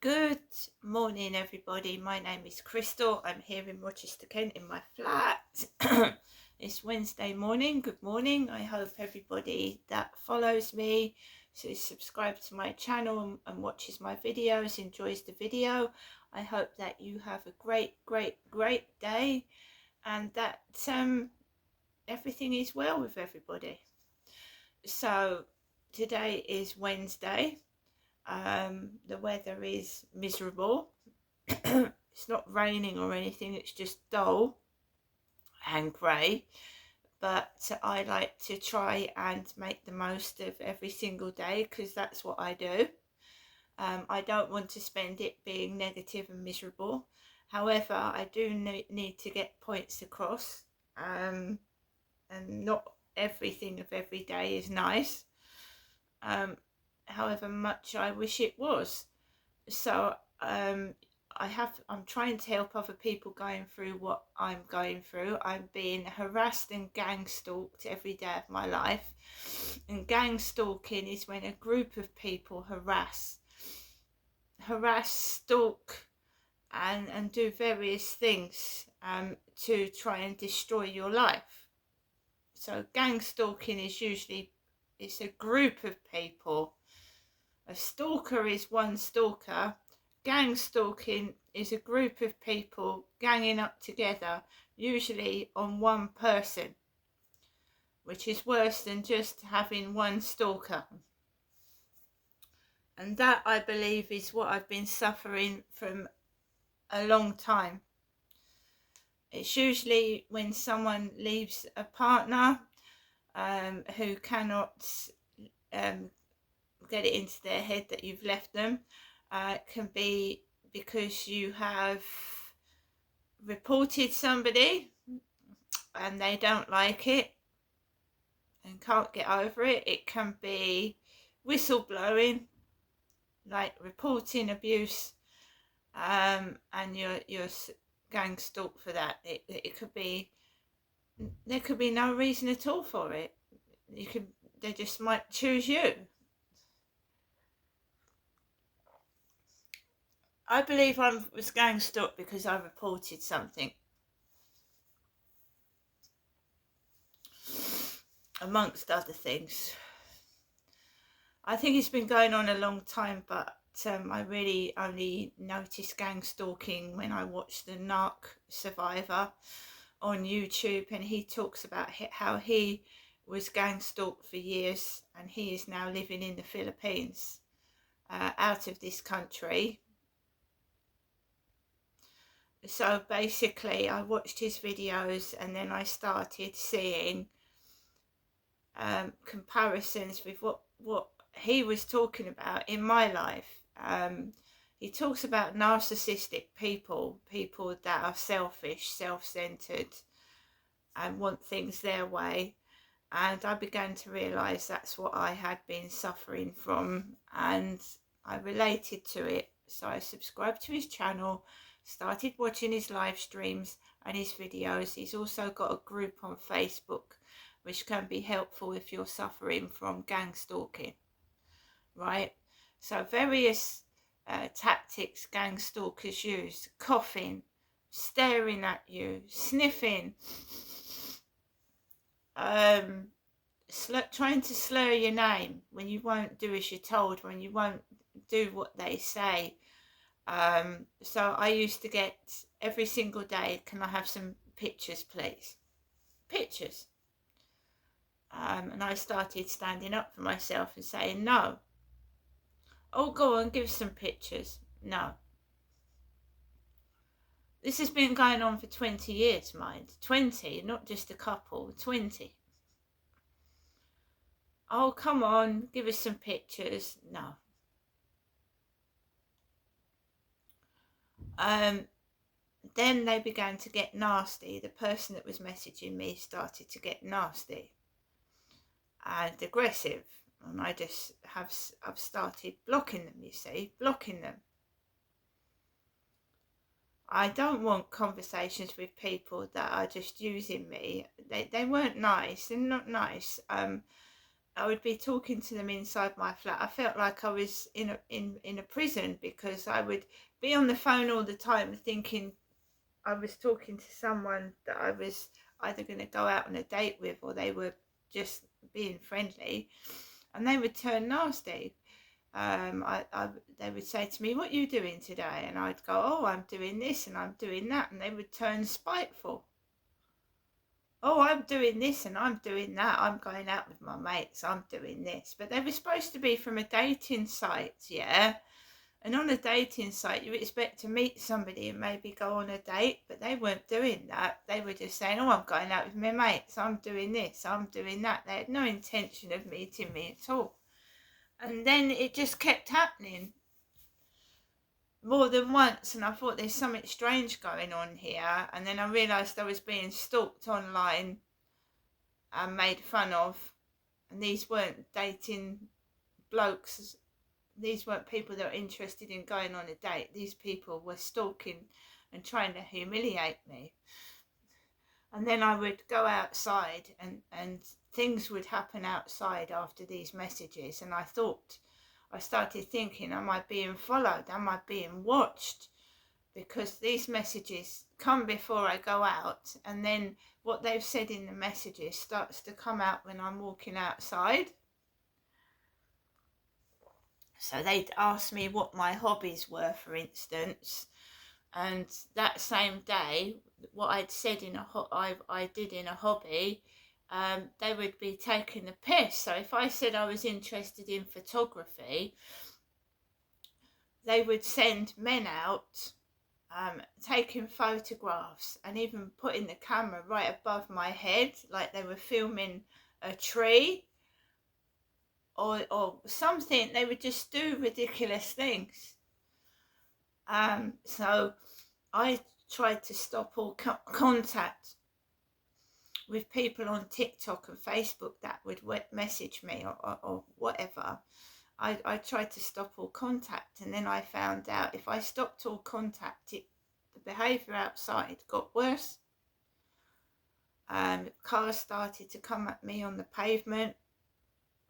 Good morning, everybody. My name is Crystal. I'm here in Rochester, Kent, in my flat. It's Wednesday morning. Good morning. I hope everybody that follows me, so subscribe to my channel and watches my videos, enjoys the video. I hope that you have a great day, and that everything is well with everybody. So today is Wednesday. The weather is miserable. It's not raining or anything, it's just dull and grey, but I like to try and make the most of every single day, because that's what I do. I don't want to spend it being negative and miserable. However, I do need to get points across, and not everything of every day is nice, however much I wish it was. So I'm trying to help other people going through what I'm going through. I'm being harassed and gang stalked every day of my life. And gang stalking is when a group of people harass, stalk, and do various things to try and destroy your life. So gang stalking is usually, it's a group of people. A stalker is one stalker. Gang stalking is a group of people ganging up together, usually on one person, which is worse than just having one stalker. And that, I believe, is what I've been suffering from a long time. It's usually when someone leaves a partner who cannot get it into their head that you've left them. It can be because you have reported somebody and they don't like it and can't get over it. It can be whistleblowing, like reporting abuse, and you're gang stalked for that. It could be, there could be no reason at all for it. They just might choose you. I believe I was gang stalked because I reported something, amongst other things. I think it's been going on a long time, but I really only noticed gang stalking when I watched the Narc Survivor on YouTube, and he talks about how he was gang stalked for years, and he is now living in the Philippines, out of this country. So basically I watched his videos, and then I started seeing comparisons with what he was talking about in my life. He talks about narcissistic people that are selfish, self-centered, and want things their way. And I began to realise that's what I had been suffering from, and I related to it. So I subscribed to his channel, started watching his live streams and his videos. He's also got a group on Facebook which can be helpful if you're suffering from gang stalking, right? So various tactics gang stalkers use: coughing, staring at you, sniffing, trying to slur your name when you won't do as you're told, when you won't do what they say. So I used to get every single day, can I have some pictures, please? Pictures. And I started standing up for myself and saying no. Oh, go on, give some pictures. No. This has been going on for 20 years, mind. 20, not just a couple, 20. Oh, come on, give us some pictures. No. Then they began to get nasty. The person that was messaging me started to get nasty and aggressive, and I've started blocking them, you see, blocking them. I don't want conversations with people that are just using me. They weren't nice. They're not nice. I would be talking to them inside my flat. I felt like I was in a prison, because I would be on the phone all the time thinking I was talking to someone that I was either going to go out on a date with, or they were just being friendly, and they would turn nasty. They would say to me, "What are you doing today?" And I'd go, "Oh, I'm doing this and I'm doing that," and they would turn spiteful. "Oh, I'm doing this and I'm doing that. I'm going out with my mates. I'm doing this." But they were supposed to be from a dating site, yeah. And on a dating site, you expect to meet somebody and maybe go on a date, but they weren't doing that. They were just saying, "Oh, I'm going out with my mates. I'm doing this. I'm doing that." They had no intention of meeting me at all. And then it just kept happening more than once, and I thought there's something strange going on here. And then I realised I was being stalked online and made fun of. And these weren't dating blokes. These weren't people that were interested in going on a date. These people were stalking and trying to humiliate me. And then I would go outside, and things would happen outside after these messages. And I started thinking, am I being followed? Am I being watched? Because these messages come before I go out, and then what they've said in the messages starts to come out when I'm walking outside. So they'd ask me what my hobbies were, for instance, and that same day, what I'd said I did in a hobby, they would be taking the piss. So if I said I was interested in photography, they would send men out taking photographs, and even putting the camera right above my head, like they were filming a tree or something. They would just do ridiculous things. So I tried to stop all contact with people on TikTok and Facebook that would message me or whatever. I tried to stop all contact, and then I found out if I stopped all contact, the behaviour outside got worse. Cars started to come at me on the pavement,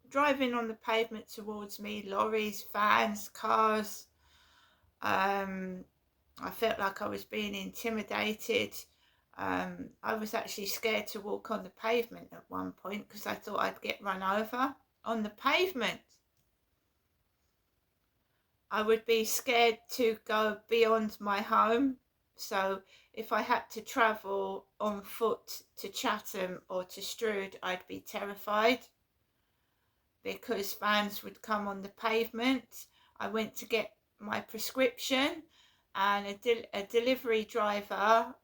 driving on the pavement towards me, lorries, vans, cars. I felt like I was being intimidated. I was actually scared to walk on the pavement at one point, because I thought I'd get run over on the pavement. I would be scared to go beyond my home. So if I had to travel on foot to Chatham or to Strood, I'd be terrified, because vans would come on the pavement. I went to get my prescription, and a delivery driver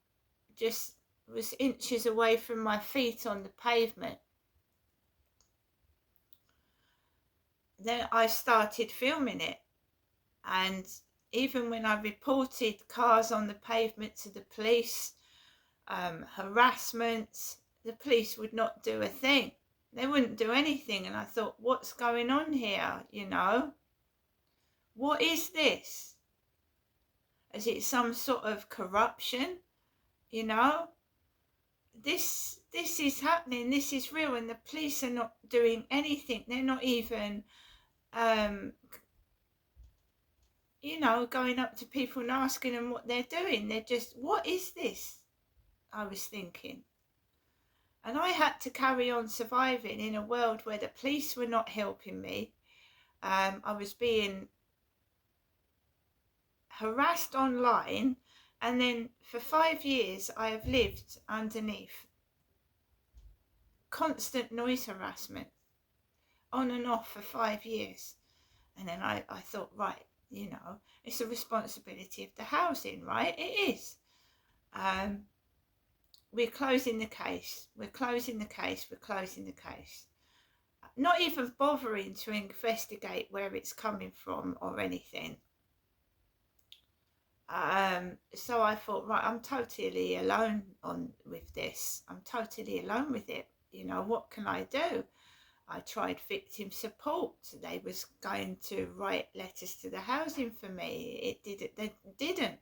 just was inches away from my feet on the pavement. Then I started filming it, and even when I reported cars on the pavement to the police, harassment, the police would not do a thing. They wouldn't do anything. And I thought, what's going on here? What is this? Is it some sort of corruption? This is happening. This is real, and the police are not doing anything. They're not even going up to people and asking them what they're doing. They're just, what is this? I was thinking. And I had to carry on surviving in a world where the police were not helping me. I was being harassed online, and then for 5 years I have lived underneath constant noise harassment, on and off for 5 years. And then I thought, right, it's a responsibility of the housing, right? It is. We're closing the case. Not even bothering to investigate where it's coming from or anything. So I thought, right, I'm totally alone with this. I'm totally alone with it. What can I do? I tried victim support. They was going to write letters to the housing for me. They didn't.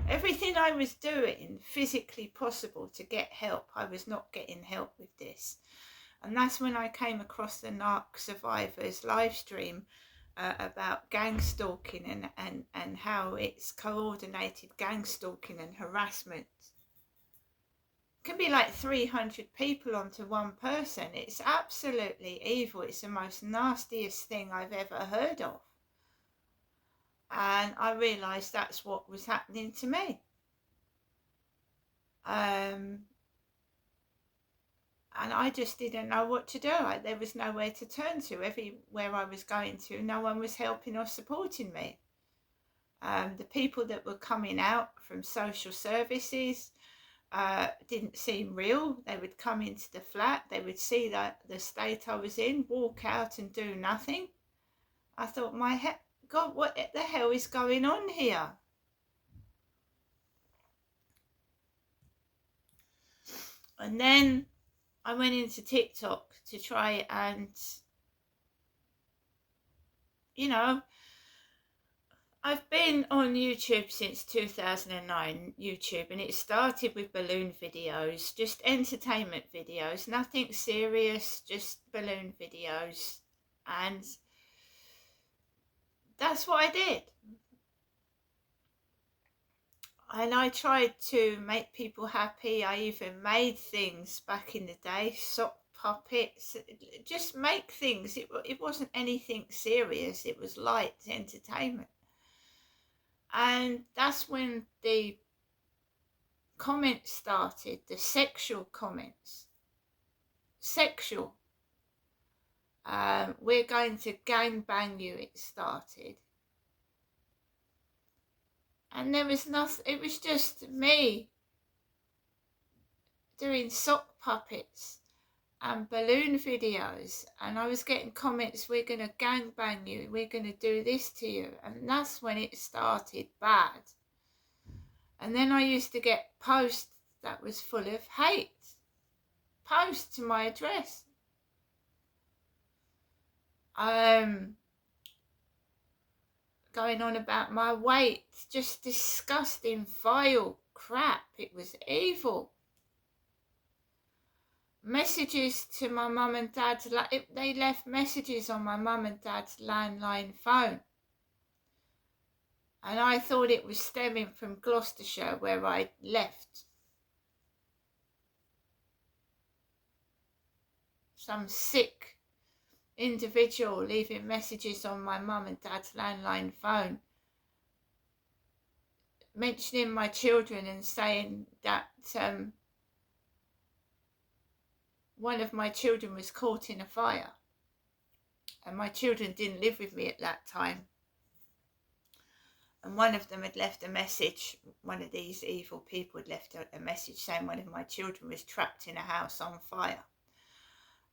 Everything I was doing physically possible to get help, I was not getting help with this. And that's when I came across the Narc Survivors live stream about gang stalking and how it's coordinated gang stalking and harassment. It can be like 300 people onto one person. It's absolutely evil. It's the most nastiest thing I've ever heard of. And I realised that's what was happening to me. And I just didn't know what to do. There was nowhere to turn to. Everywhere I was going to, no one was helping or supporting me. The people that were coming out from social services didn't seem real. They would come into the flat, they would see that the state I was in, walk out and do nothing. I thought, God, what the hell is going on here? And then I went into TikTok to try and, I've been on YouTube since 2009, YouTube, and it started with balloon videos, just entertainment videos, nothing serious, just balloon videos. And that's what I did. And I tried to make people happy. I even made things back in the day, sock puppets, just make things. It wasn't anything serious. It was light entertainment. And that's when the comments started, the sexual comments. Sexual. We're going to gangbang you, it started. And there was nothing, it was just me doing sock puppets and balloon videos, and I was getting comments, we're going to gangbang you, we're going to do this to you. And that's when it started bad. And then I used to get posts that was full of hate, posts to my address. Going on about my weight, just disgusting, vile crap. It was evil. Messages to my mum and dad's, they left messages on my mum and dad's landline phone. And I thought it was stemming from Gloucestershire, where I left. Some sick individual leaving messages on my mum and dad's landline phone, mentioning my children and saying that one of my children was caught in a fire. And my children didn't live with me at that time. And one of them had left a message, one of these evil people had left a message saying one of my children was trapped in a house on fire.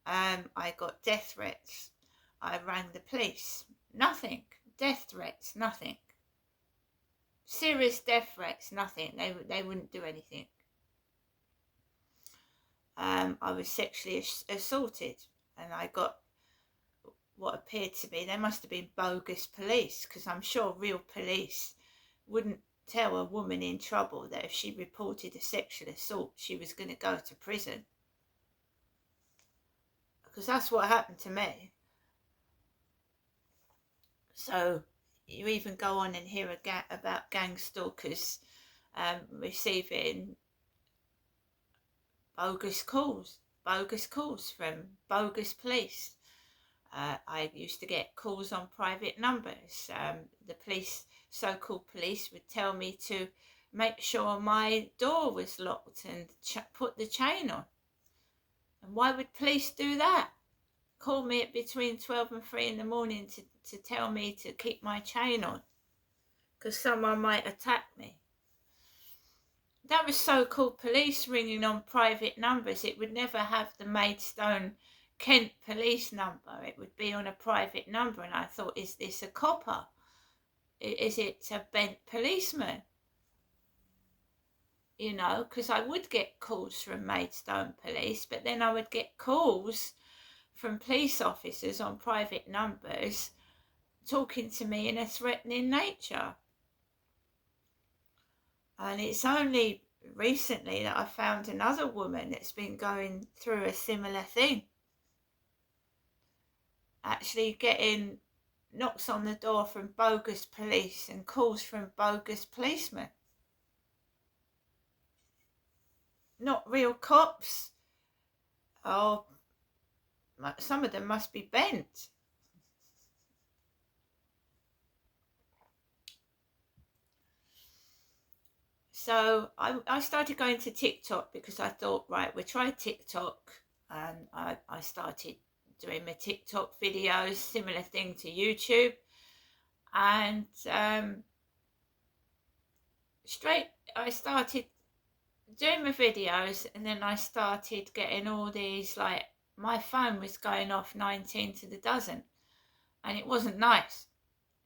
I got death threats. I rang the police. Nothing. Death threats, nothing. Serious death threats, nothing. They wouldn't do anything. I was sexually assaulted, and I got what appeared to be, they must have been bogus police, because I'm sure real police wouldn't tell a woman in trouble that if she reported a sexual assault, she was going to go to prison. Because that's what happened to me. So you even go on and hear about gang stalkers receiving bogus calls from bogus police. I used to get calls on private numbers. The police, so-called police, would tell me to make sure my door was locked and put the chain on. And why would police do that? Call me at between 12 and 3 in the morning to tell me to keep my chain on, because someone might attack me. That was so-called police ringing on private numbers. It would never have the Maidstone Kent police number. It would be on a private number, and I thought, is this a copper? Is it a bent policeman? You know, because I would get calls from Maidstone police, but then I would get calls from police officers on private numbers talking to me in a threatening nature. And it's only recently that I found another woman that's been going through a similar thing. actually getting knocks on the door from bogus police and calls from bogus policemen. Not real cops. Oh, some of them must be bent. So I started going to TikTok because I thought, right, we'll try TikTok. And I started doing my TikTok videos, similar thing to YouTube. And I started doing my videos, and then I started getting all these, like, my phone was going off 19 to the dozen, and it wasn't nice.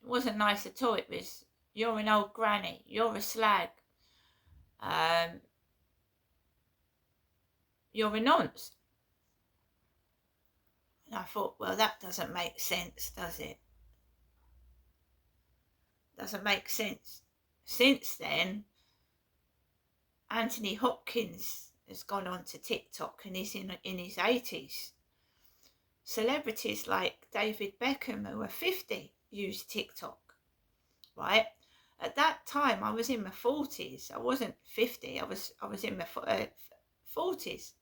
It wasn't nice at all. It was, you're an old granny, you're a slag, you're a nonce. And I thought, well, that doesn't make sense, does it? Doesn't make sense. Since then, Anthony Hopkins has gone on to TikTok, and he's in his 80s. Celebrities like David Beckham, who are 50, use TikTok, right? At that time, I was in my 40s. I wasn't 50. I was in my 40s.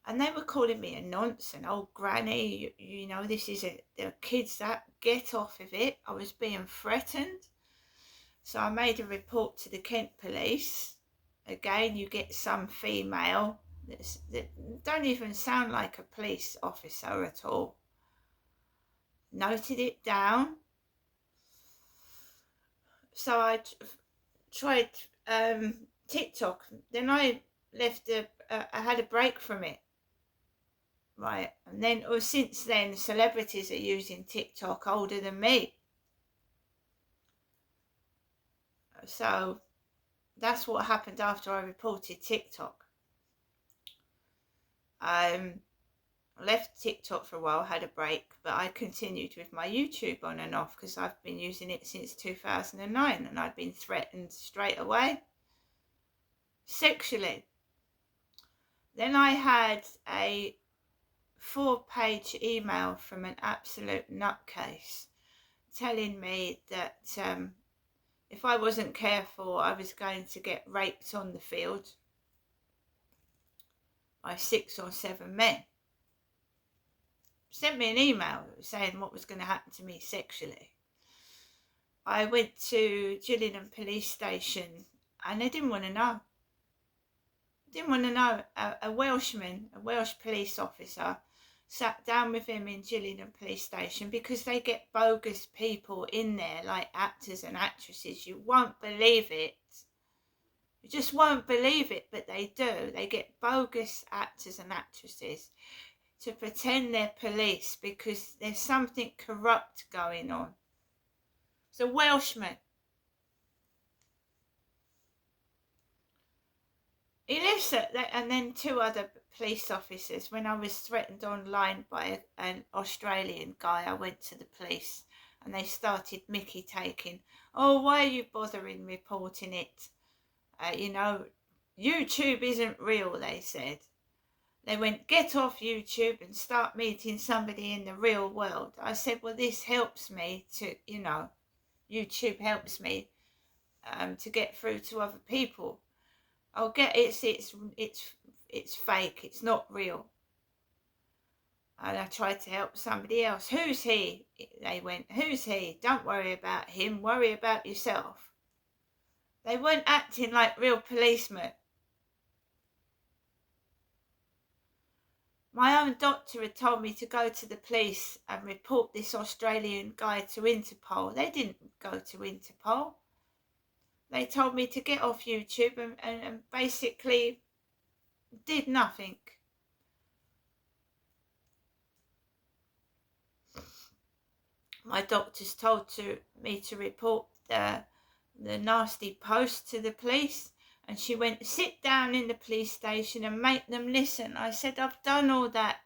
And they were calling me a nonce, an old granny. You know, this is the kids that get off of it. I was being threatened. So I made a report to the Kent police. Again, you get some female that don't even sound like a police officer at all. Noted it down. So I tried TikTok. Then I left. I had a break from it. Right, and then since then, celebrities are using TikTok older than me. So that's what happened after I reported TikTok. Left TikTok for a while, had a break, but I continued with my YouTube on and off because I've been using it since 2009, and I'd been threatened straight away sexually. Then I had a 4-page email from an absolute nutcase telling me that if I wasn't careful, I was going to get raped on the field by 6 or 7 men. Sent me an email saying what was going to happen to me sexually. I went to Gillingham Police Station, and they didn't want to know. A Welshman, a Welsh police officer, sat down with him in Gillingham Police Station because they get bogus people in there, like actors and actresses. You won't believe it. You just won't believe it, but they do. They get bogus actors and actresses to pretend they're police because there's something corrupt going on. It's a Welshman. He lives at that, and then 2 other police officers. When I was threatened online by an Australian guy, I went to the police and they started mickey taking. Oh, why are you bothering reporting it? You know, YouTube isn't real, they said. They went, get off YouTube and start meeting somebody in the real world. I said, well, this helps me to, you know, YouTube helps me to get through to other people. I'll get it's fake. It's not real. And I tried to help somebody else. Who's he? They went, who's he? Don't worry about him. Worry about yourself. They weren't acting like real policemen. My own doctor had told me to go to the police and report this Australian guy to Interpol. They didn't go to Interpol. They told me to get off YouTube and basically did nothing. My doctors told me to report the nasty post to the police, and she went, sit down in the police station and make them listen. I said, I've done all that.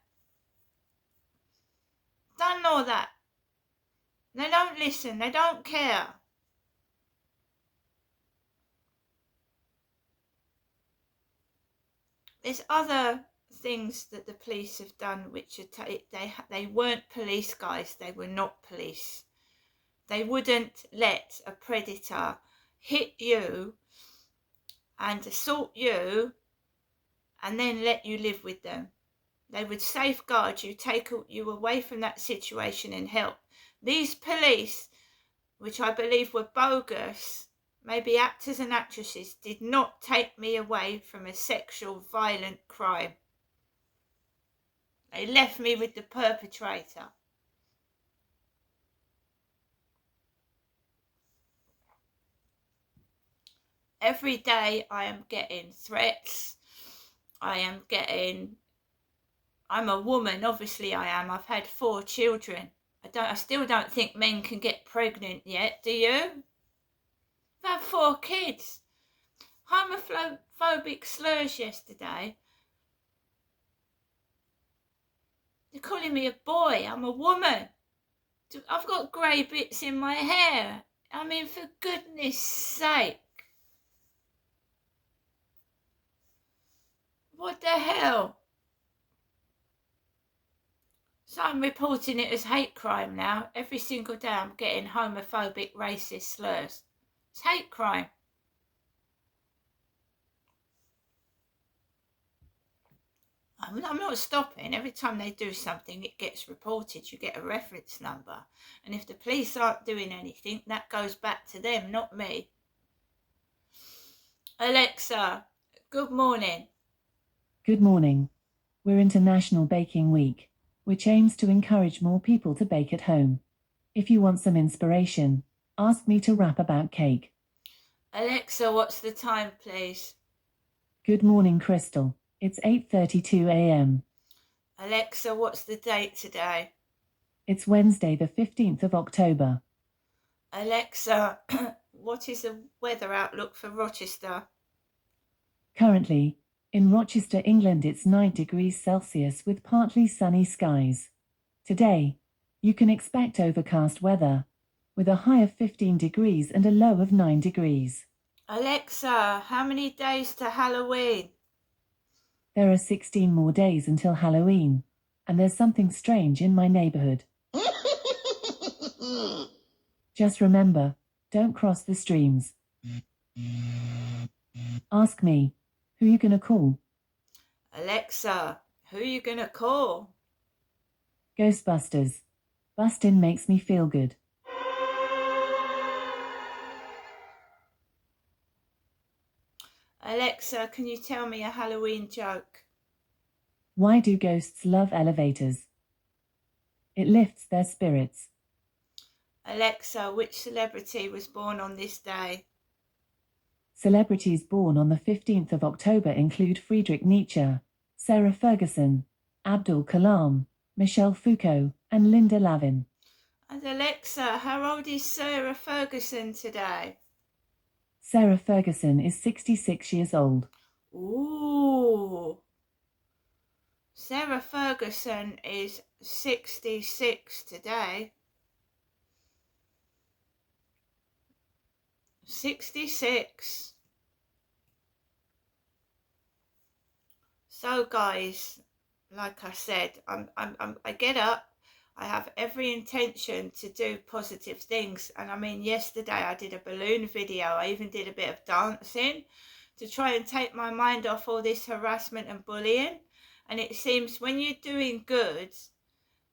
Done all that. They don't listen. They don't care. There's other things that the police have done which are they weren't police, guys. They were not police. They wouldn't let a predator hit you and assault you and then let you live with them. They would safeguard you, take you away from that situation and help. These police, which I believe were bogus, maybe actors and actresses, did not take me away from a sexual violent crime. They left me with the perpetrator. Every day I am getting threats. I'm a woman, obviously I am. I've had 4 children. I still don't think men can get pregnant yet, do you? I've had 4 kids. Homophobic slurs yesterday. They're calling me a boy. I'm a woman. I've got grey bits in my hair. I mean, for goodness sake. What the hell? So I'm reporting it as hate crime now. Every single day I'm getting homophobic, racist slurs. It's hate crime. I'm not stopping. Every time they do something, it gets reported. You get a reference number. And if the police aren't doing anything, that goes back to them, not me. Alexa, good morning. Good morning. We're International Baking Week, which aims to encourage more people to bake at home. If you want some inspiration, ask me to rap about cake. Alexa, what's the time, please? Good morning, Crystal. It's 8:32 a.m. Alexa, what's the date today? It's Wednesday, the 15th of October. Alexa, what is the weather outlook for Rochester? Currently, in Rochester, England, it's 9 degrees Celsius with partly sunny skies. Today, you can expect overcast weather, with a high of 15 degrees and a low of 9 degrees. Alexa, how many days to Halloween? There are 16 more days until Halloween, and there's something strange in my neighborhood. Just remember, don't cross the streams. Ask me, who you gonna call? Alexa, who are you gonna call? Ghostbusters. Bustin' makes me feel good. Alexa, can you tell me a Halloween joke? Why do ghosts love elevators? It lifts their spirits. Alexa, which celebrity was born on this day? Celebrities born on the 15th of October include Friedrich Nietzsche, Sarah Ferguson, Abdul Kalam, Michelle Foucault, and Linda Lavin. And Alexa, how old is Sarah Ferguson today? Sarah Ferguson is 66 years old. Ooh. Sarah Ferguson is 66 today. 66. So guys, like I said, I get up. I have every intention to do positive things. And I mean, yesterday I did a balloon video. I even did a bit of dancing to try and take my mind off all this harassment and bullying. And it seems when you're doing good,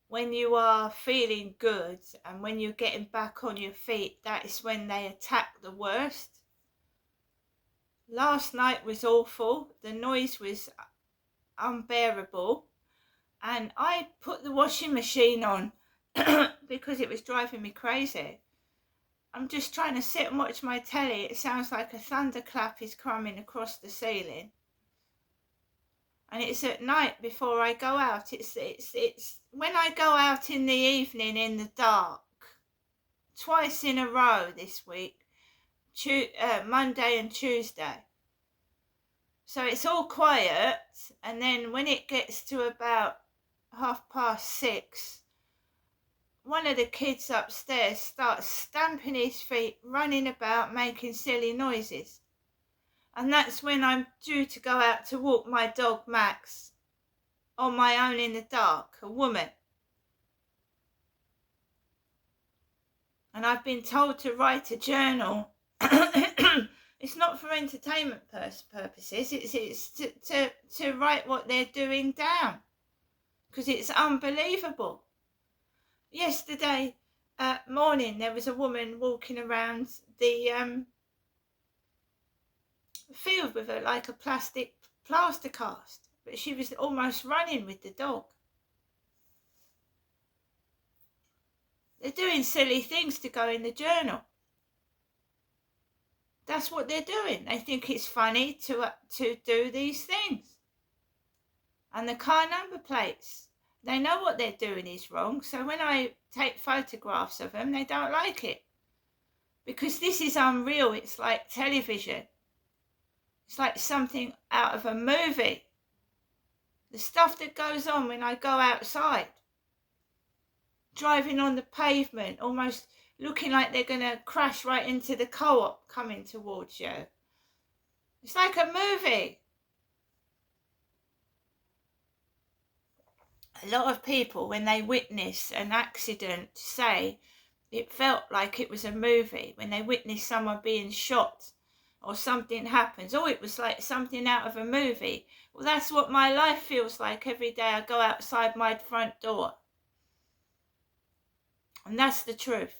when you are feeling good and when you're getting back on your feet, that is when they attack the worst. Last night was awful. The noise was unbearable. And I put the washing machine on because it was driving me crazy. I'm just trying to sit and watch my telly. It sounds like a thunderclap is coming across the ceiling. And it's at night before I go out. It's when I go out in the evening in the dark, twice in a row this week, Monday and Tuesday. So it's all quiet, and then when it gets to about 6:30, one of the kids upstairs starts stamping his feet, running about, making silly noises. And that's when I'm due to go out to walk my dog Max. on my own in the dark, a woman. And I've been told to write a journal. It's not for entertainment purposes. It's to write what they're doing down, because it's unbelievable. Yesterday morning, there was a woman walking around the field with like a plastic plaster cast, but she was almost running with the dog. They're doing silly things to go in the journal. That's what they're doing. They think it's funny to do these things. And the car number plates, they know what they're doing is wrong. So when I take photographs of them, they don't like it. Because this is unreal. It's like television. It's like something out of a movie. The stuff that goes on when I go outside. Driving on the pavement, almost looking like they're going to crash right into the co-op coming towards you. It's like a movie. A lot of people, when they witness an accident, say it felt like it was a movie. When they witness someone being shot or something happens, oh, it was like something out of a movie. Well, that's what my life feels like every day I go outside my front door. And that's the truth.